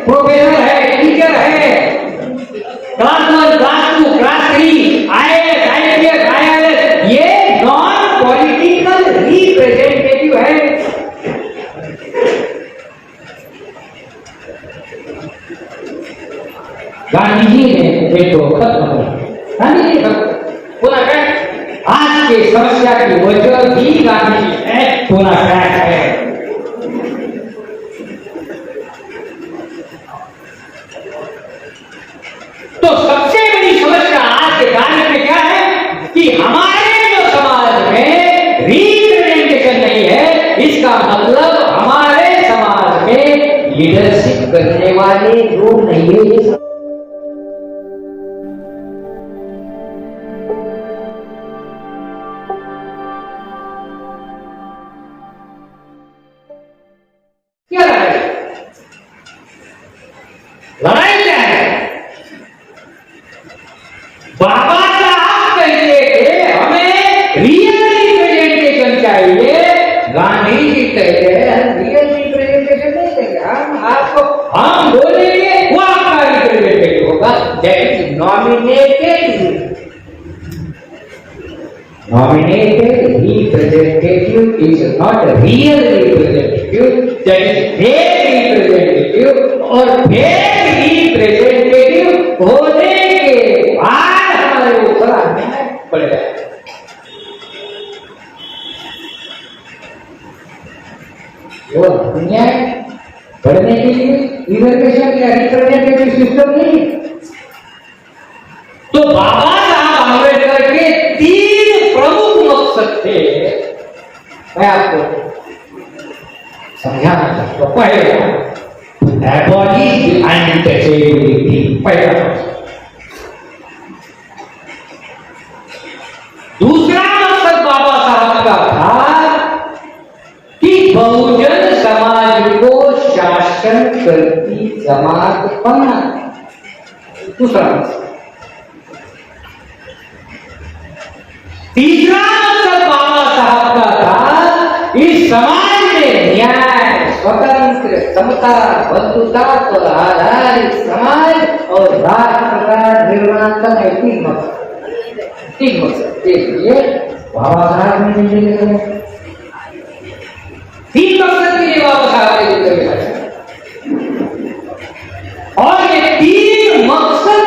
Professor है, teacher है, class 1, class 2, class 3, IAS, IPS, IRS, ये नॉन पॉलिटिकल रिप्रेजेंटेटिव है। गांधी जी ने देखो खत्म किया, गांधी जी पूरा क्रैक। आज की समस्या की वजह भी गांधी जी है, पूरा क्रैक है। तो सबसे बड़ी समस्या आज के कार्य में क्या है कि हमारे जो समाज में रिप्रेजेंटेशन नहीं है, इसका मतलब हमारे समाज में लीडरशिप करने वाले लोग नहीं है। क्या लड़ाई क्या है? बाबा साहब कहते थे हमें रियल रिप्रेजेंटेशन चाहिए, गांधी जी कहते हैं रियल रिप्रेजेंटेशन नहीं देंगे, हम बोलेंगे वो आपका रिप्रेजेंटेटिव होगा। That is nominated representative is not a real representative, that is fake representative, और fake representative होने के बाद हमारे ऊपर अन्याय पड़ेगा। वो अन्याय बढ़ने के लिए रिजर्वेशन या रिप्रेजेंटेटिव सिस्टम नहीं। तो बाबा साहब आंबेडकर के 3 प्रमुख मकसद थे, मैं आपको समझाना चाहता हूं। पहला, एबॉलिश अनटचेबिलिटी, पहला। दूसरा मकसद बाबा साहब का था कि बहुजन समाज को शासन करती जमात बनना, दूसरा मकसद। तीसरा मकसद बाबा साहब का था इस समाज में न्याय, स्वतंत्र, समता, बंधुता पर आधारित समाज और राष्ट्र का निर्माण करना। 3 मकसद के लिए बाबा साहब ने लिखे, 3 मकसद के लिए बाबा साहब ने लिखे। और ये 3 मकसद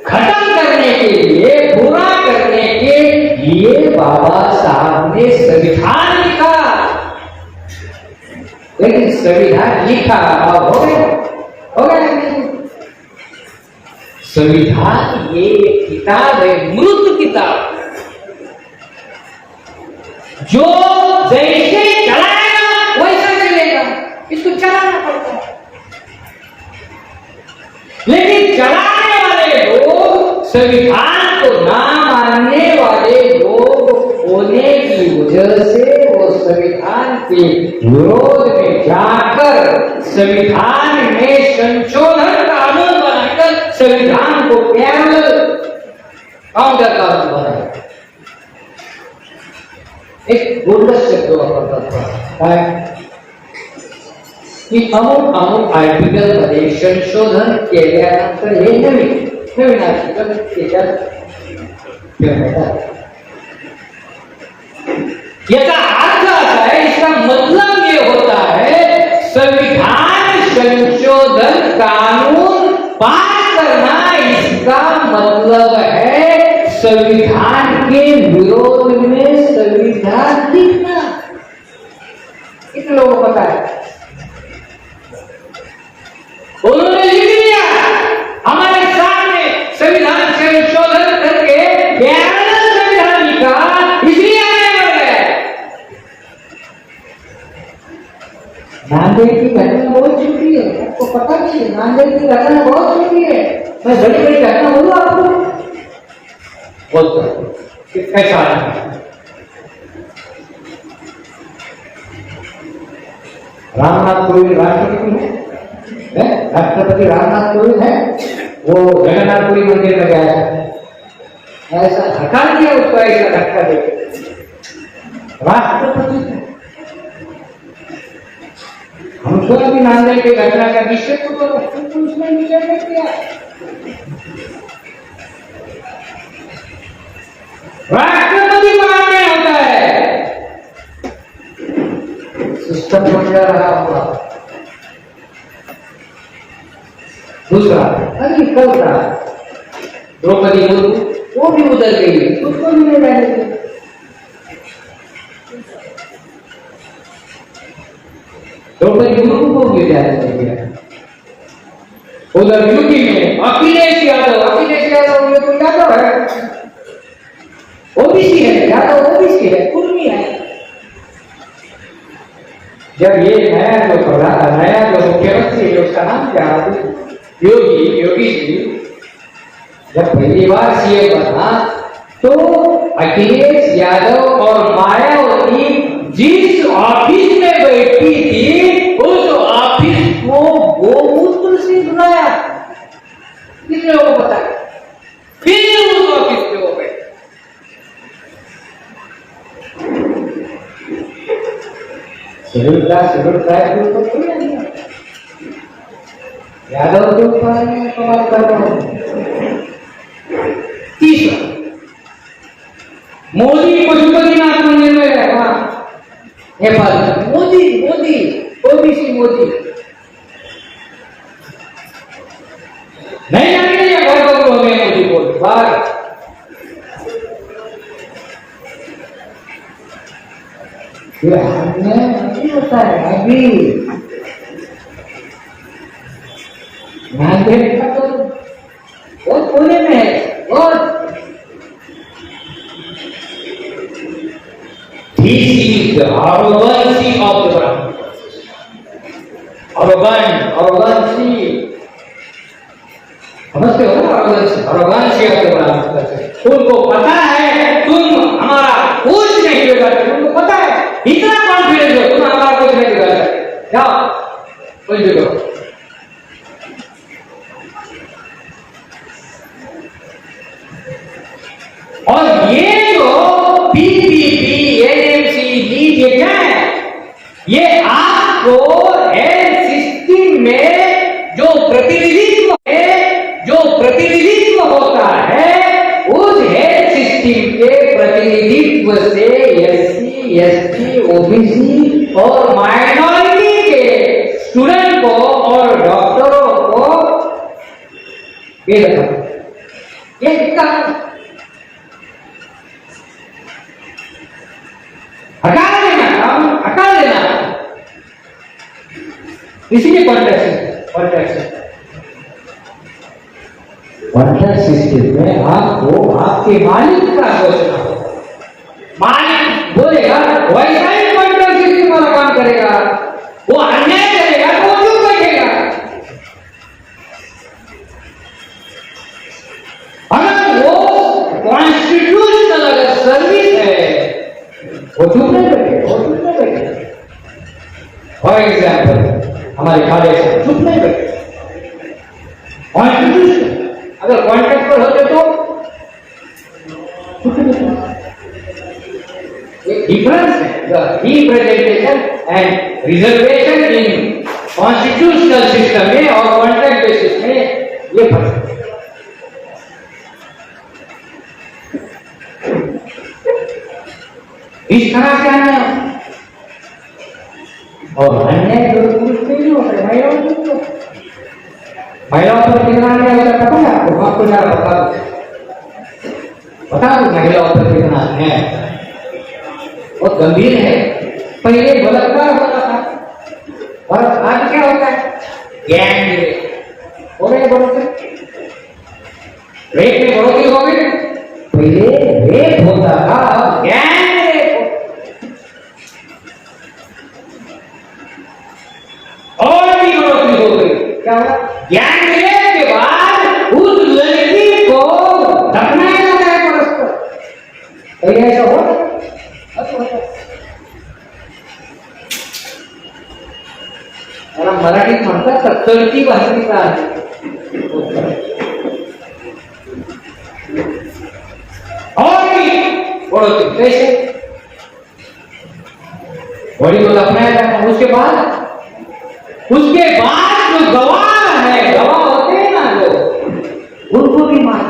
खत्म करने के लिए, पूरा करने के लिए बाबा साहब ने संविधान लिखा। लेकिन संविधान लिखा अब हो गया। संविधान ये किताब है, मृत किताब, जो जैसे चलाएगा वैसा चलेगा, इसको चलाना पड़ता है। लेकिन चलाने वाले लोग, संविधान को ना मानने वाले लोग होने की वजह से वो संविधान के विरोध में जाकर संविधान में संशोधन कानून बनाकर संविधान को केवल काउंटर कानून बनाया। एक बोल्डस शब्द वापरता था की अमुक आर्टिकलमध्ये संशोधन केल्यानंतर हे नवीन आर्टिकल त्याच्यात ठेवण्यात आले। याचा अर्थ असा है, इसका मतलब ये होता है संविधान संशोधन कानून पास करना, इसका मतलब है संविधान के विरोध में संविधान लिखना। कितने लोगों को पता है? उन्होंने लिख दिया हमारे सामने संविधान संशोधन करके केवल संविधान लिखा, इसलिए आगे बढ़ गए। नांदेड़ की घटना बहुत छोटी है, आपको पता नहीं है। नांदेड़ की घटना बहुत छोटी है, मैं बड़ी बड़ी घटना बोलूँ आपको, बोलता कैसा रामनाथ कोविंद राष्ट्रपति है, राष्ट्रपति रामनाथ कोविंद है, वो जगन्नाथपुरी मंदिर में गया था, ऐसा धक्का दिया उसको, ऐसा धक्का दे राष्ट्रपति हम स्वयं भी नांदेड़ की घटना का विषय को तो उसमें विचार नहीं किया। राष्ट्रपति को मान्य होता है, सिस्टम बन जा रहा होगा। दूसरा अभी कल था द्रौपदी मुर्मू, वो भी उधर गई, उसको भी नहीं रहने दिया। द्रौपदी मुर्मू को भी रहने दिया। उधर यूपी में अखिलेश यादव ये तो यादव है, ओबीसी है, यादव ओबीसी है, कुर्मी है। जब ये नया जो मुख्यमंत्री है उसका नाम क्या है, योगी जी, जब पहली बार सीएम बना तो अखिलेश यादव और मायावती जिस ऑफिस में बैठी थी उस ऑफिस को गोमूत्र से धुलाया। कितने लोगों को पता है? फिर उस ऑफिस पे वो बैठे। शेड्यूल ट्राइब को थोड़ी नहीं है। यादव के ऊपर कमाल कर रहा हूं। तीसरा, मोदी पशुपतिनाथ मंदिर में है वहां नेपाल में। मोदी ओबीसी मोदी नहीं जाने या घर पर हमें मोदी बोल बाहर। नहीं होता है अभी नांदेड़ का तो बहुत कोने में है। और this is the arrogancy of the Brahmin. Arrogancy. समझते हो ना? arrogancy of the Brahmin. उनको पता है तुम हमारा कुछ नहीं बिगाड़ सकते। उनको पता है, इतना कॉन्फिडेंस हो तुम हमारा कुछ नहीं बिगाड़ सकते। जाओ कुछ भी करो। और ये जो पीपीपी एनएमसी लीड ये क्या है? ये आपको हेल्थ सिस्टम में जो प्रतिनिधित्व होता है उस हेल्थ सिस्टम के प्रतिनिधित्व से एससी, एसटी, ओबीसी और माइनॉरिटी के स्टूडेंट को और डॉक्टरों को ये कितना हटा देना। इसीलिए कॉन्ट्रैक्ट सिस्टम में आपको आपके मालिक का सोचना होगा। मालिक बोलेगा वैसा ही कॉन्ट्रैक्ट सिस्टम वाला काम करेगा, वो अन्याय करेगा तो वो क्यों बैठेगा? अगर वो कॉन्स्टिट्यूशनल अगर सर्विस है वो चुप नहीं बैठे। फॉर एग्जाम्पल हमारे खाले से चुप नहीं बैठे। कॉन्स्टिट्यूशन अगर कॉन्ट्रैक्ट पर होते तो एक डिफरेंस है, the representation and reservation in constitutional system में और कॉन्ट्रैक्ट बेसिस में ये फर्क है। इस तरह से अन्याय और अन्याय पुरुष पे नहीं होता है, महिलाओं पर कितना अन्याय होता है पता है आपको? आपको जरा बता दो महिलाओं पर कितना अन्याय बहुत गंभीर है। पहले बलात्कार होता था और आज क्या होता है? गैंग रेप हो गए, रेप में बढ़ोतरी हो गई। पहले रेप होता था, गैंग और भी बढ़ोतरी हो गई। क्या हुआ? गैंग रेप के बाद उस लड़की को दफनाया जाता है परस्पर। ऐसा होता मराठी म्हणतात तळती भाषेचा आहे। और भी बढ़ोतरी कैसे? बॉडी को दफनाया जाता है, उसके बाद उसके बाद जो गवाह है, गवाह होते हैं ना लोग, उनको भी मार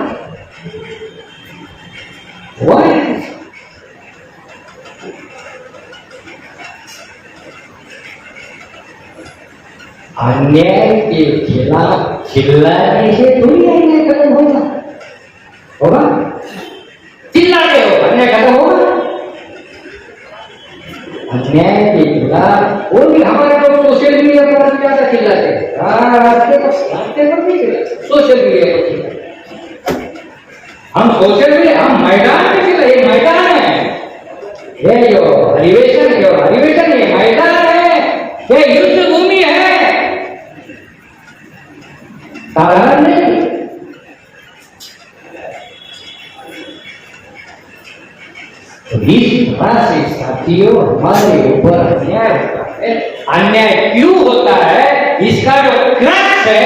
अन्याय के खिलाफ चिल्लाने से थोड़ी अन्याय खत्म होगा? चिल्लाते हो अन्याय खत्म होगा? अन्याय के खिलाफ वो भी हमारे लोग सोशल मीडिया पर ज्यादा चिल्लाते हैं। रास्ते पर नहीं चिल्लाते, सोशल मीडिया पर चिल्लाते। हम सोशल मीडिया, हम मैदान में चिल्लाते। ये मैदान है, ये जो अधिवेशन ये मैदान है, ये युद्ध भूमि है, साधारण नहीं। इस तरह से साथियों हमारे ऊपर अन्याय होता है। अन्याय क्यों होता है? इसका जो क्रक्स है,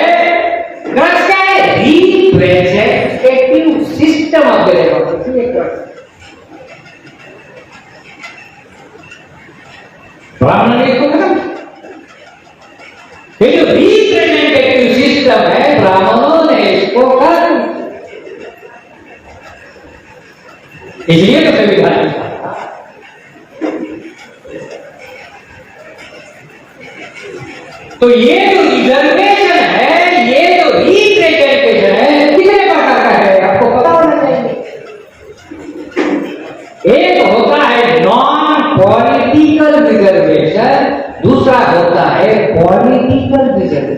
क्रक्स क्या है? Representative system of the democracy. ब्राह्मण ने इसको कहा, ये जो रिप्रेजेंटेटिव सिस्टम है, ब्राह्मणों ने इसको कहा, इसलिए तो संविधान। तो ये जो रिजर्वेशन है, ये जो रिप्रेजेंटेशन है, कितने प्रकार का है आपको पता होना चाहिए। एक होता है नॉन पॉलिटिकल रिजर्वेशन, दूसरा होता है पॉलिटिकल रिजर्वेशन।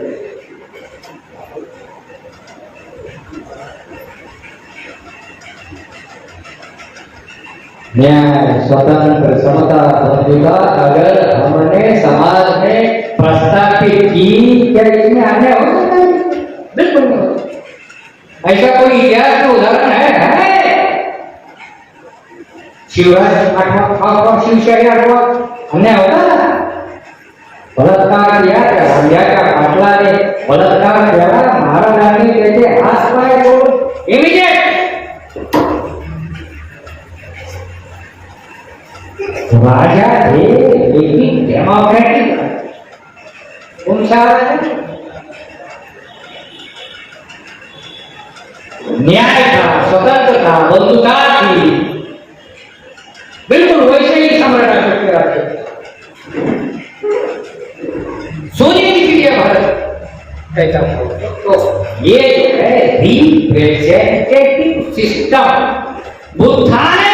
न्याय, स्वतंत्र, समता, बंधुता अगर हमने समाज में प्रस्तावित की, क्या इसमें अन्याय हो सकता है? बिल्कुल नहीं हो। ऐसा कोई इतिहास में उदाहरण है? शिवराज 8वां, शिवशाही 8वां अन्याय होता? बलात्कार किया, हत्या का काटला ने बलात्कार किया, महाराजांनी त्याचे हात पाय तोड इमिडिएट राजा थे, लेकिन डेमोक्रेटिक न्याय था, स्वतंत्रता, बंधुता थी, बिल्कुल वैसे ही सम्राट अशोक राज्य। सोने की चिड़िया भारत कहता हूं। तो ये जो है रिप्रेजेंटेटिव सिस्टम, बुद्धा ने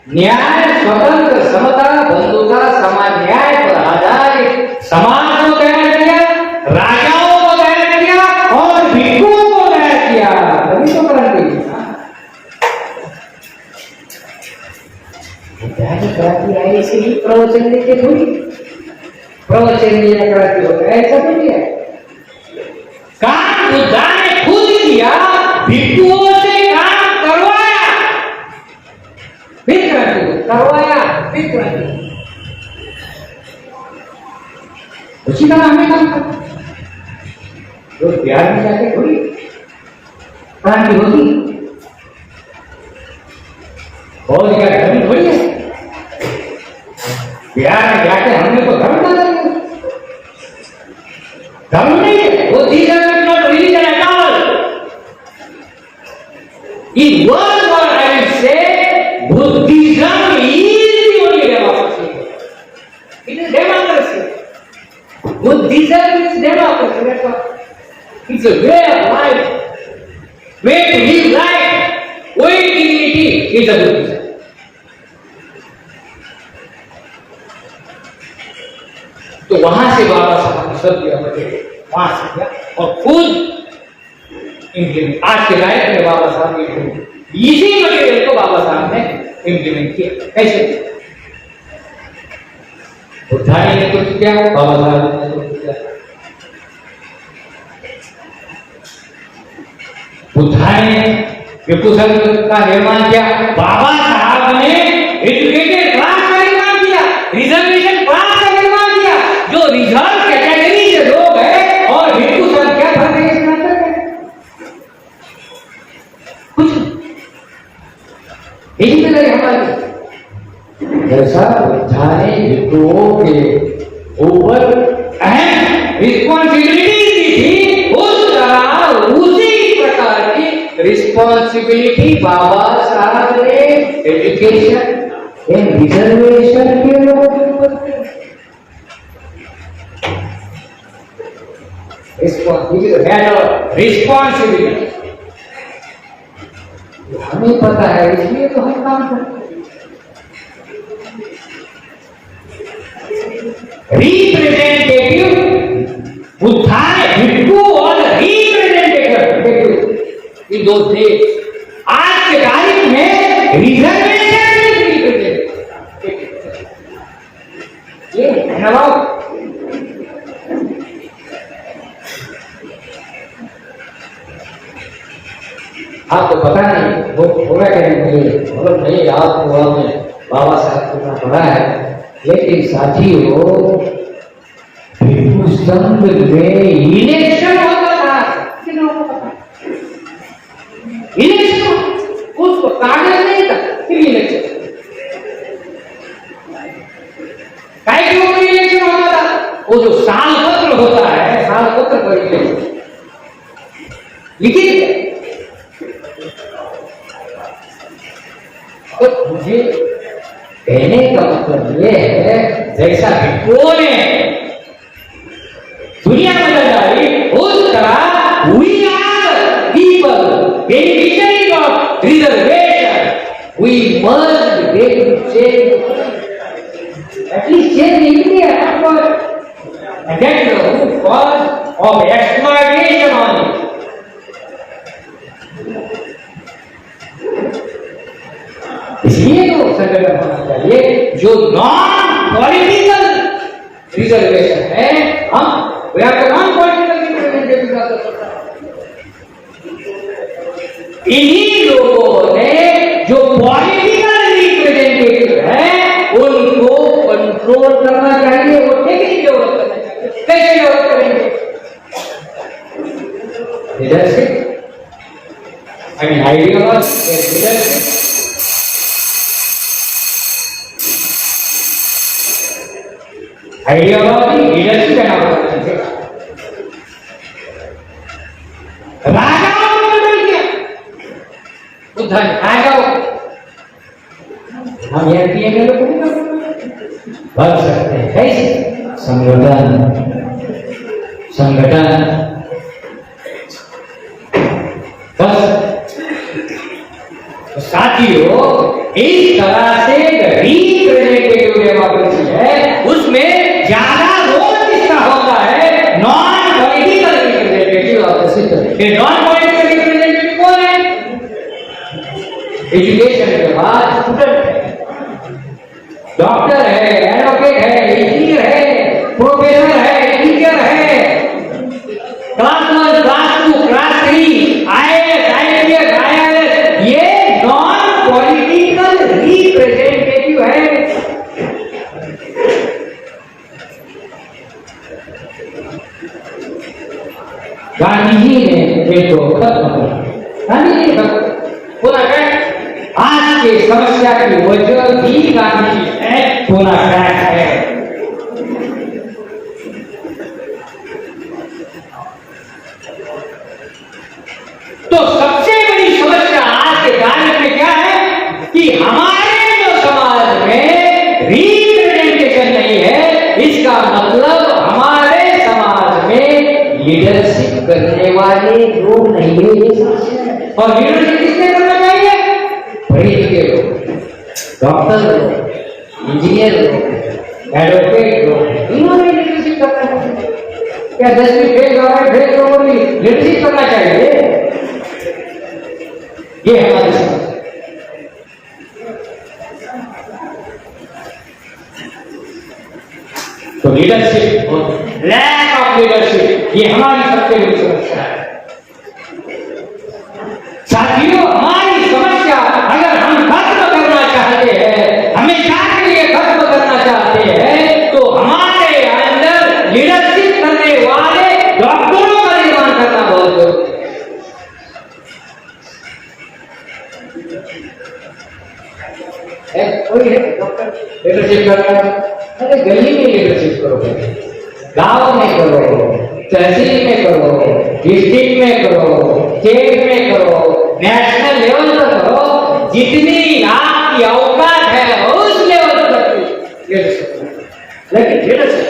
न्याय, स्वतंत्र, समता, बंधुता, समान न्याय पर आधारित समाज को तैयार किया, राजाओं को तैयार किया और भिक्षुओं को तैयार किया। तभी तो क्रांति आई, इसीलिए प्रवचन लेके थोड़ी प्रवचन लिया क्रांति होता है, ऐसा नहीं है। काम बुद्धा ने खुद किया, भिक्षुओं से काम करवाया, फिर क्रांति। उसी का हमें काम करना। जो प्यार में जाके थोड़ी क्रांति होगी, और क्या धर्म थोड़ी है? प्यार में जाके हमने तो धर्म डाला है, धर्म नहीं है वो। these are not religion at all. In one word I will say, Buddhism is the only democracy. It is democracy. Buddhism is democracy. That's what. It's a way of life, way to live life, way dignity is a Buddhism. तो वहां से बाबा साहब ने सब दिया, वहां से किया और खुद इम्प्लीमेंट। आज के लाइफ में बाबा साहब ने इसी मटेरियल को बाबा साहब ने इम्प्लीमेंट किया। कैसे? बुद्धा ने कुछ किया, बाबा साहब ने कुछ किया। बुद्धा ने विपुल का निर्माण किया, बाबा साहब ने एजुकेटेड क्लास का निर्माण किया, रिजर्वेशन क्लास का निर्माण किया। जो रिजर्व कैटेगरी से लोग हैं और भिक्षु संख्या फर्क है इसमें अंतर है कुछ यही तो नहीं हमारी। जैसा बुद्धा ने भिक्षुओं के ऊपर अहम रिस्पॉन्सिबिलिटी बाबा साहब ने एजुकेशन एंड रिजर्वेशन के लोगों रिस्पॉन्सिबिलिटी हमें पता है, इसलिए तो हम काम करते हैं। रिप्रेजेंटेटिव उद्धार भिक्खु और रिप्रेजेंटेटिव इन दो थे। आज के तारीख में रिजर्वेशन ये नवाब आपको पता नहीं वो होगा क्या नहीं, मतलब नहीं याद हुआ में बाबा साहब को पढ़ा है, लेकिन साथियों भिक्षु संघ में इलेक्शन होता था। इलेक्शन उसको कागज नहीं था, फिर इलेक्शन क्यों इलेक्शन होता था? वो जो साल पत्र होता है, साल पत्र पर इलेक्शन लिखित तो मुझे कहने का मतलब ये है, जैसा भिक्षुओं ने दुनिया बदल डाली, उस तरह we are people beneficiaries of reservation. We must get to change, at least change India, of course, and that's the root cause of exploitation on it. इसलिए तो संगठन होना चाहिए जो नॉन पॉलिटिकल रिजर्वेशन है। हम नॉन पॉलिटिकल रिप्रेजेंटेटिव का इन्हीं लोगों ने जो पॉलिटिकल रिप्रेजेंटेटिव है उनको कंट्रोल करना चाहिए, वो टेक्निक डेवलप करना चाहिए। कैसे डेवलप करेंगे? Leadership, I mean ideology, leadership, ideology, leadership and organisation. राजाओं को बदल दिया, उद्धर राजाओं हम एमपीए में लोग बन सकते हैं। कैसे? संगठन बस। तो साथियों इस तरह से रिप्रेजेंटेटिव डेमोक्रेसी है, उसमें ज्यादा रोल किसका होता है? Non political representative of the system. ये नॉन पॉलिटिकल रिप्रेजेंटेटिव कौन है? एजुकेशन के बाद स्टूडेंट है, डॉक्टर है, एडवोकेट है, इंजीनियर है, प्रोफेसर है, टीचर है, class 1, class 2, class 3, IAS, IPS, IRS, ये नॉन पॉलिटिकल रिप्रेजेंटेटिव है। गांधी जी ने एक तो खत्म किया, गांधी जी पूरा आज के समस्या की वजह भी गांधी जी है, पूरा है। तो सबसे बड़ी समस्या आज के तारीख में क्या है कि हमारे जो समाज में रिप्रेजेंटेशन नहीं है, इसका मतलब हमारे समाज में लीडरशिप करने वाले लोग नहीं है, ये समस्या है। और लीडरशिप किसने करना चाहिए? पढ़े लिखे लोग, डॉक्टर लोग, इंजीनियर लोग, एडवोकेट लोग, इन्होंने लीडरशिप करना चाहिए। क्या 10वीं फेल लोगों ने लीडरशिप करना चाहिए? ये हमारी समस्या। तो लीडरशिप, लैक ऑफ लीडरशिप, ये हमारी सबसे बड़ी समस्या है। साथियों हमारी समस्या अगर हम खत्म करना चाहते हैं, हमेशा के लिए खत्म करना चाहते हैं, तो हमारे अंदर लीडरशिप करने वाले डॉक्टरों का निर्माण करना बहुत जरूरी है। कोई है डॉक्टर लीडरशिप कर रहा है, अरे गली में लीडरशिप करो, गांव में करो, तहसील में करो, डिस्ट्रिक्ट में करो, स्टेट में करो, नेशनल लेवल पर करो, जितनी आपकी औकात है उस लेवल पर लीडरशिप, लेकिन लीडरशिप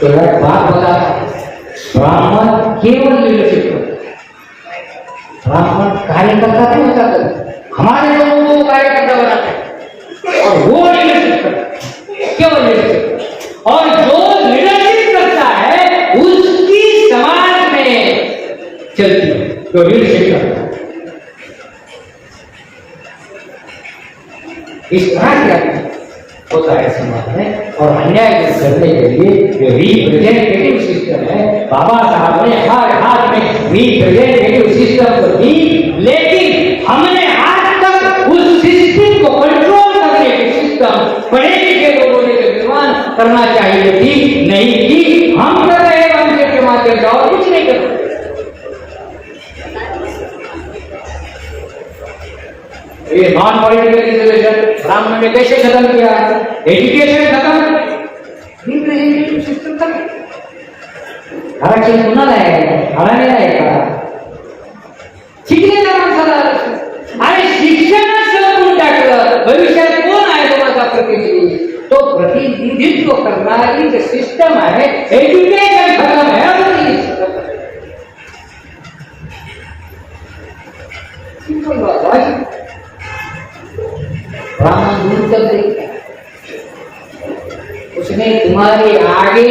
तो बात बता, ब्राह्मण केवल लीडरशिप करता है, ब्राह्मण कार्यकर्ता नहीं होता, हमारे लोगों को कार्यकर्ता बनाते हैं और वो लीडरशिप करता है, केवल लीडरशिप। और जो लीडरशिप करता है उसकी समाज में चलती है, जो लीडरशिप करता है। इस तरह क्या होता है समाज में, और अन्याय करने के लिए जो रिप्रेजेंटेटिव सिस्टम है, बाबा साहब ने हर हाथ में रिप्रेजेंटेटिव सिस्टम को दी, लेकिन हमने आज तक उस सिस्टम को कंट्रोल करने के सिस्टम पढ़े लिखे लोगों ने जो निर्माण करना चाहिए थी, नहीं की। हम कर रहे हैं मंदिर के माध्यम से, और कुछ नहीं कर रहे। ये नॉन पॉलिटिकल रिजर्वेशन ब्राह्मण ने कैसे खत्म किया? एजुकेशन खत्म, रिप्रेजेंटेटिव सिस्टम खत्म, आरक्षण कुणाला आहे? आळाने आहे का? शिकलेल्या माणसाला आरक्षण, आणि शिक्षणच संपवून टाकलं, भविष्यात कोण आहे तुम्हाला प्रतिनिधी? तो प्रतिनिधित्व करणारी जे सिस्टम आहे, एज्युकेशन खत्म है, सिंपल बात है। ब्राह्मण दूर कर दे, उसने तुम्हारी आगे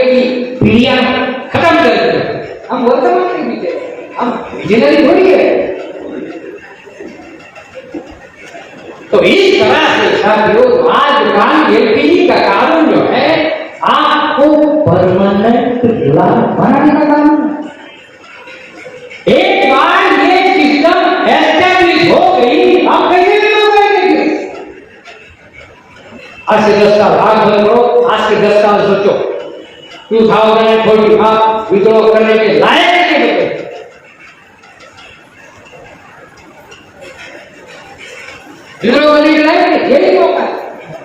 की पीढ़ियां खत्म कर दी। हम वर्तमान में बीते, हम विजनरी थोड़ी है। तो इस तरह से साथियों, आज एलपीजी का कानून जो है आपको परमानेंट गुलाम बनाने का कानून। एक बार ये सिस्टम एस्टेब्लिश हो गई, आप कैसे विद्रोह करेंगे? आज से 10 साल भाग करो, आज से 10 साल सोचो, 2045 विद्रोह करने के लायक नहीं होते। विद्रोह करने के लायक नहीं, यही मौका,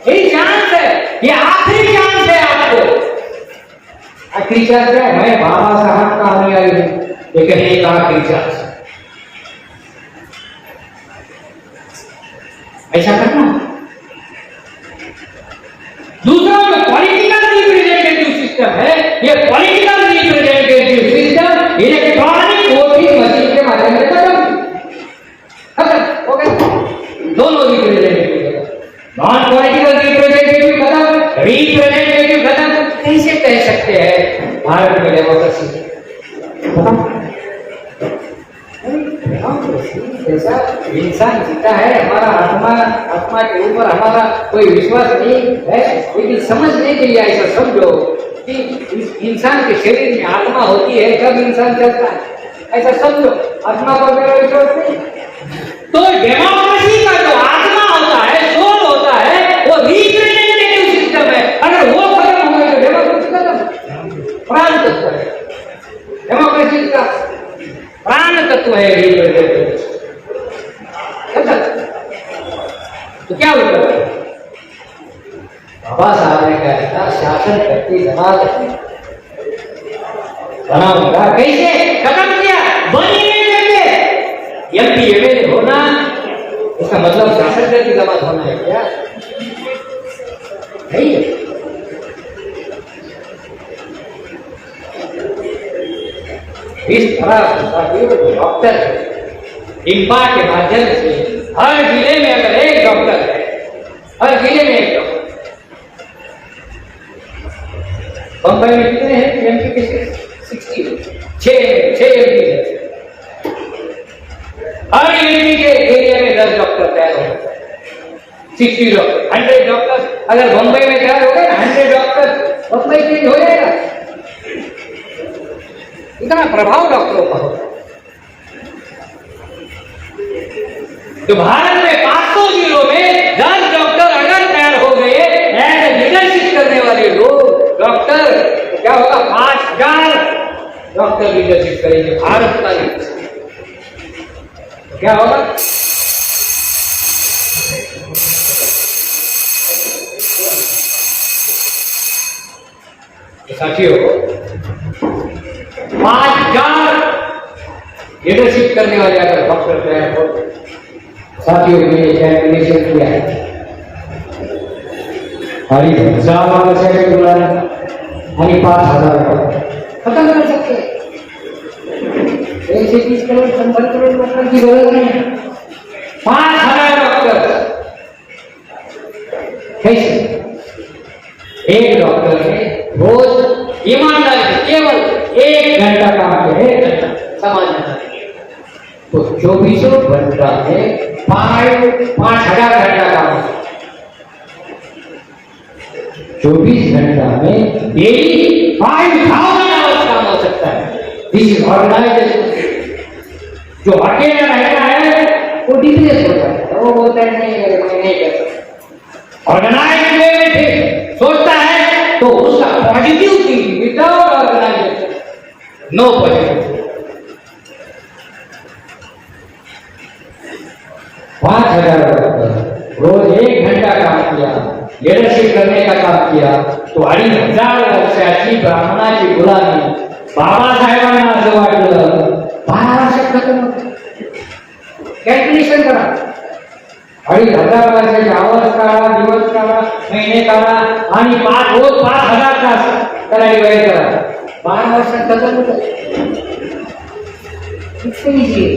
यही चांस है, ये आखिरी चांस है आपको। आखिरी चांस है, मैं बाबा साहब का अनुयायी हूं, लेकिन एक आखिरी चांस ऐसा करना। दूसरा जो पॉलिटिकल रिप्रेजेंटेटिव सिस्टम है, ये political representative system electronic voting machine के माध्यम से खत्म हो गया। दोनों रिप्रेजेंटेटिव, नॉन पॉलिटिकल रिप्रेजेंटेटिव खत्म, रिप्रेजेंटेटिव खत्म। कैसे कह सकते हैं भारत में डेमोक्रेसी खत्म? जैसा इंसान जीता है, हमारा आत्मा के ऊपर हमारा कोई विश्वास नहीं है, लेकिन समझने के लिए ऐसा समझो कि इस इंसान के शरीर में आत्मा होती है, जब इंसान चलता है, ऐसा समझो। आत्मा पर मेरा विश्वास नहीं। तो डेमोक्रेसी का जो आत्मा होता है, सोल होता है, वो रिप्रेजेंटेटिव सिस्टम है। अगर वो खत्म हो गए तो डेमोक्रेसी खत्म, प्राण तत्व है डेमोक्रेसी का, प्राण तत्व है रिप्रेजेंटेटिव। तो क्या होगा? बाबा साहब ने कहा था, शासन करती जमात बनाऊंगा। कैसे खत्म किया? बनी नहीं करके एमपी एमएलए होना, उसका मतलब शासन करती जमात होना है क्या? नहीं है। इस तरह डॉक्टर इंपा के माध्यम से हर जिले में अगर एक डॉक्टर है, हर जिले में एक डॉक्टर। बंबई में कितने हैं? एमपी के 60, 6 एमपी है। हर एमपी के एरिया में 10 डॉक्टर तैयार हो गए, 60 डॉक्टर, 100 डॉक्टर। अगर बंबई में तैयार हो गए ना 100 डॉक्टर, बंबई चेंज हो जाएगा। इतना प्रभाव डॉक्टरों का होता है। तो भारत में 500 जिलों में 10 डॉक्टर अगर तैयार हो गए, ऐसे लीडरशिप करने वाले लोग डॉक्टर, तो क्या होगा? 5000 डॉक्टर लीडरशिप करेंगे भारत का लीडरशिप। तो क्या होगा? साथियों, 5,000 लीडरशिप करने वाले अगर डॉक्टर तैयार हो, साथियों के लिए कैलकुलेशन किया है और 5,000 खत्म कर सकते हैं। 120 करोड़ 100 करोड़ डॉक्टर की जरूरत नहीं है। 5,000 डॉक्टर कैसे? एक डॉक्टर ने रोज ईमानदारी से केवल 1 घंटा काम किया, 1 घंटा समाज में, तो 24 घंटा में 5,000 घंटा काम किया। 24 घंटा में डेली 5,000 आवर्स काम हो सकता है। This is organisation. जो अकेला रहता है वो डिप्रेस होता है, वो बोलता है नहीं कर सकता। ऑर्गेनाइज वे में सोचता है तो उसका positive thinking, without organisation no positive. 5,000 रोज 1 घंटा काम किया, लीडरशिप करने का काम किया, तो 2,500 वर्षाची ब्राह्मणाची गुलामी बाबासाहेबांना असं वाटलं 12 वर्षात खतम होतं. कॅल्क्युलेशन करा. 2,500 वर्षाचे आवर्स काढा, दिवस काढा, महिने काढा आणि रोज 5,000 तास करायला वेळ करा. 12 वर्षात खतम होतं. It's easy.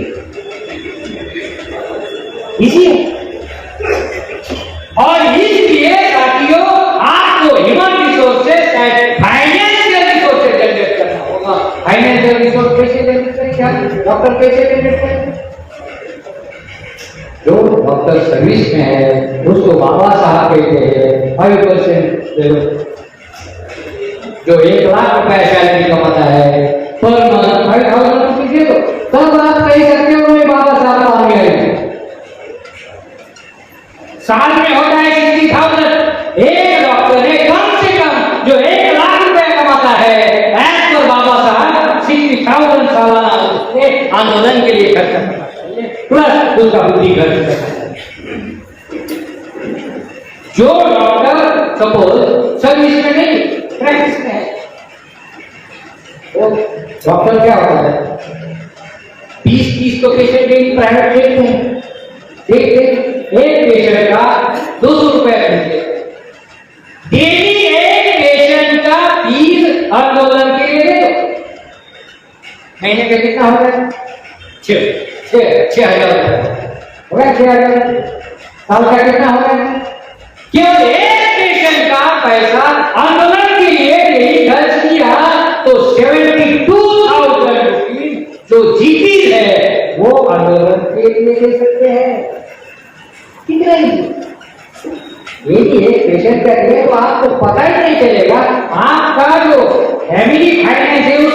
इजी है. और इसलिए साथियों आपको human resources financial resources generate करना होगा. फाइनेंशियल रिसोर्स कैसे जनरेट करेंगे? डॉक्टर कैसे जनरेट करेंगे? जो डॉक्टर सर्विस में है उसको बाबा साहब कहते हैं 5% दे दो. जो 1 लाख रुपए सैलरी कमाता है पर मंथ 5,000 रुपये दे दो, तब आप कह सकते हो मैं बाबा साहब आ गए. साल में होता है 60,000. एक डॉक्टर ने कम से कम जो 1 लाख रुपए कमाता है एज पर बाबा साहब 60,000 सालाना उसने आंदोलन के लिए खर्च करना चाहिए, प्लस उसका बुद्धि खर्च करना चाहिए. जो डॉक्टर सपोज सर्विस में नहीं प्रैक्टिस में है, वो डॉक्टर क्या होता है 20-30 तो पेशेंट डेली प्राइवेट देखते हैं. एक पेशेंट का 200 रुपए दीजिए डेली. एक पेशेंट का फीस आंदोलन के लिए दे दो. महीने का कितना हो रहा है? 6,000 हो गया. 6,000 साल का कितना हो रहा है? केवल एक पेशेंट का पैसा आंदोलन के लिए डेली खर्च किया तो 72,000 रुपीज जो जीती है वो आंदोलन के लिए दे सकते हैं. कितना ही यदि एक पेशेंट का दिए तो आपको पता ही नहीं चलेगा आपका जो फैमिली फाइनेंस